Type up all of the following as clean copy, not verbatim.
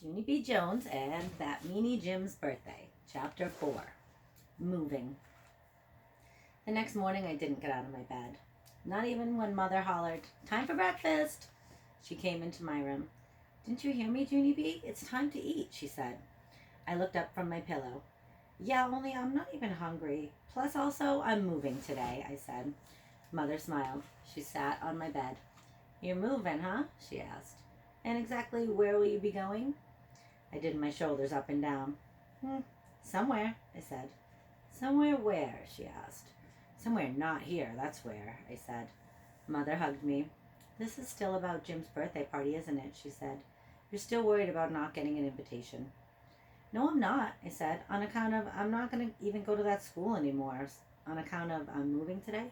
Junie B. Jones and That Meanie Jim's Birthday, Chapter 4, Moving. The next morning I didn't get out of my bed. Not even when Mother hollered, "Time for breakfast!" She came into my room. "Didn't you hear me, Junie B? It's time to eat," she said. I looked up from my pillow. "Yeah, only I'm not even hungry. Plus also, I'm moving today," I said. Mother smiled. She sat on my bed. "You're moving, huh?" she asked. "And exactly where will you be going?" I did my shoulders up and down. Somewhere," I said. "Somewhere where?" she asked. "Somewhere not here, that's where," I said. Mother hugged me. "This is still about Jim's birthday party, isn't it?" she said. "You're still worried about not getting an invitation." "No, I'm not," I said, "on account of I'm not going to even go to that school anymore. On account of I'm moving today."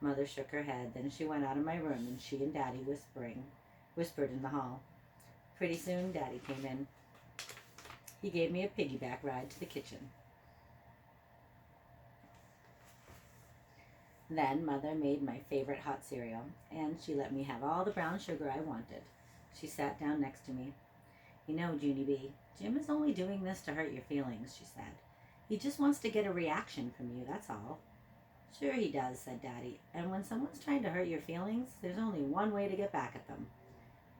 Mother shook her head. Then she went out of my room, and she and Daddy whispered in the hall. Pretty soon, Daddy came in. He gave me a piggyback ride to the kitchen. Then Mother made my favorite hot cereal, and she let me have all the brown sugar I wanted. She sat down next to me. "You know, Junie B, Jim is only doing this to hurt your feelings," she said. "He just wants to get a reaction from you, that's all." "Sure he does," said Daddy. "And when someone's trying to hurt your feelings, there's only one way to get back at them."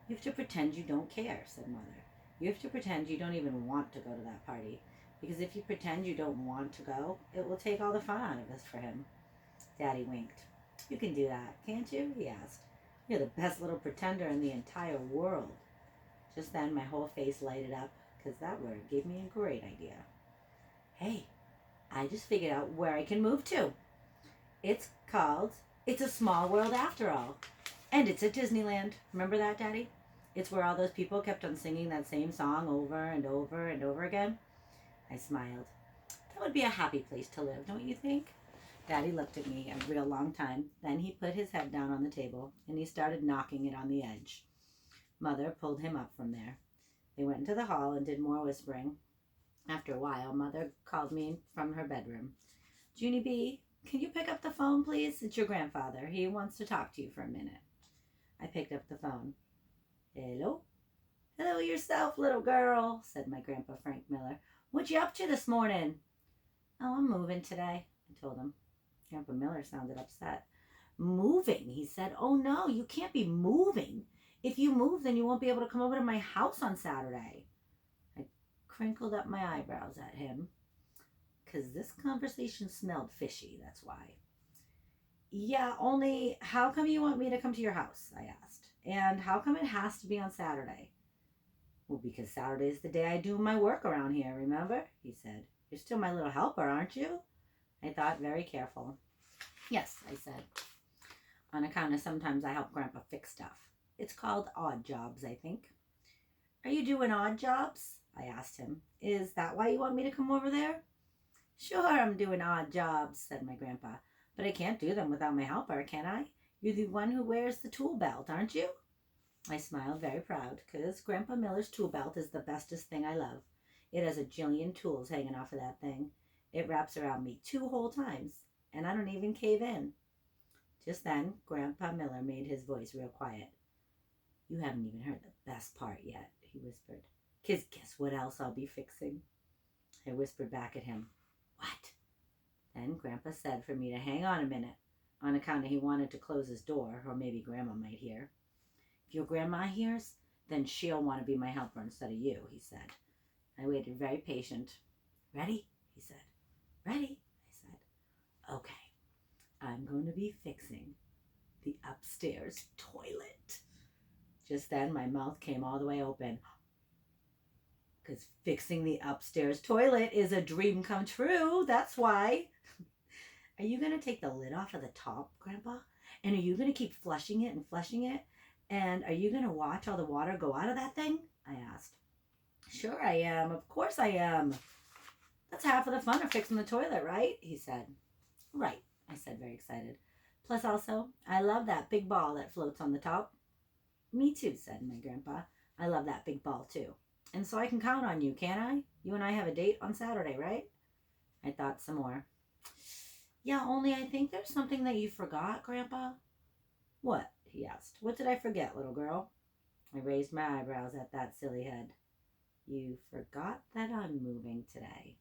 "You have to pretend you don't care," said Mother. "You have to pretend you don't even want to go to that party. Because if you pretend you don't want to go, it will take all the fun out of this for him." Daddy winked. "You can do that, can't you?" he asked. "You're the best little pretender in the entire world." Just then my whole face lighted up, because that word gave me a great idea. "Hey, I just figured out where I can move to. It's a Small World After All. And it's at Disneyland. Remember that, Daddy? It's where all those people kept on singing that same song over and over and over again." I smiled. "That would be a happy place to live, don't you think?" Daddy looked at me a real long time. Then he put his head down on the table, and he started knocking it on the edge. Mother pulled him up from there. They went into the hall and did more whispering. After a while, Mother called me from her bedroom. "Junie B, can you pick up the phone, please? It's your grandfather. He wants to talk to you for a minute." I picked up the phone. "Hello?" "Hello yourself, little girl," said my Grandpa Frank Miller. "What you up to this morning?" "Oh, I'm moving today," I told him. Grandpa Miller sounded upset. "Moving?" he said. "Oh, no, you can't be moving. If you move, then you won't be able to come over to my house on Saturday." I crinkled up my eyebrows at him, because this conversation smelled fishy, that's why. "Yeah, only how come you want me to come to your house?" I asked. "And how come it has to be on Saturday?" "Well, because Saturday's the day I do my work around here, remember?" he said. "You're still my little helper, aren't you?" I thought, very careful. "Yes," I said. "On account of sometimes I help Grandpa fix stuff. It's called odd jobs, I think." "Are you doing odd jobs?" I asked him. "Is that why you want me to come over there?" "Sure, I'm doing odd jobs," said my grandpa. "But I can't do them without my helper, can I? You're the one who wears the tool belt, aren't you?" I smiled, very proud, because Grandpa Miller's tool belt is the bestest thing I love. It has a jillion tools hanging off of that thing. It wraps around me 2 whole times, and I don't even cave in. Just then, Grandpa Miller made his voice real quiet. "You haven't even heard the best part yet," he whispered. "'Cause guess what else I'll be fixing?" I whispered back at him. "What?" Then Grandpa said for me to hang on a minute, on account of he wanted to close his door, or maybe Grandma might hear. "If your grandma hears, then she'll want to be my helper instead of you," he said. I waited very patient. "Ready?" he said. "Ready," I said. "Okay, I'm going to be fixing the upstairs toilet." Just then my mouth came all the way open, because fixing the upstairs toilet is a dream come true, that's why. "Are you going to take the lid off of the top, Grandpa? And are you going to keep flushing it and flushing it? And are you going to watch all the water go out of that thing?" I asked. "Sure I am. Of course I am. That's half of the fun of fixing the toilet, right?" he said. "Right," I said, very excited. "Plus also, I love that big ball that floats on the top." "Me too," said my grandpa. "I love that big ball too. And so I can count on you, can't I? You and I have a date on Saturday, right?" I thought some more. "Yeah, only I think there's something that you forgot, Grandpa." "What?" he asked. "What did I forget, little girl?" I raised my eyebrows at that silly head. You forgot that I'm moving today.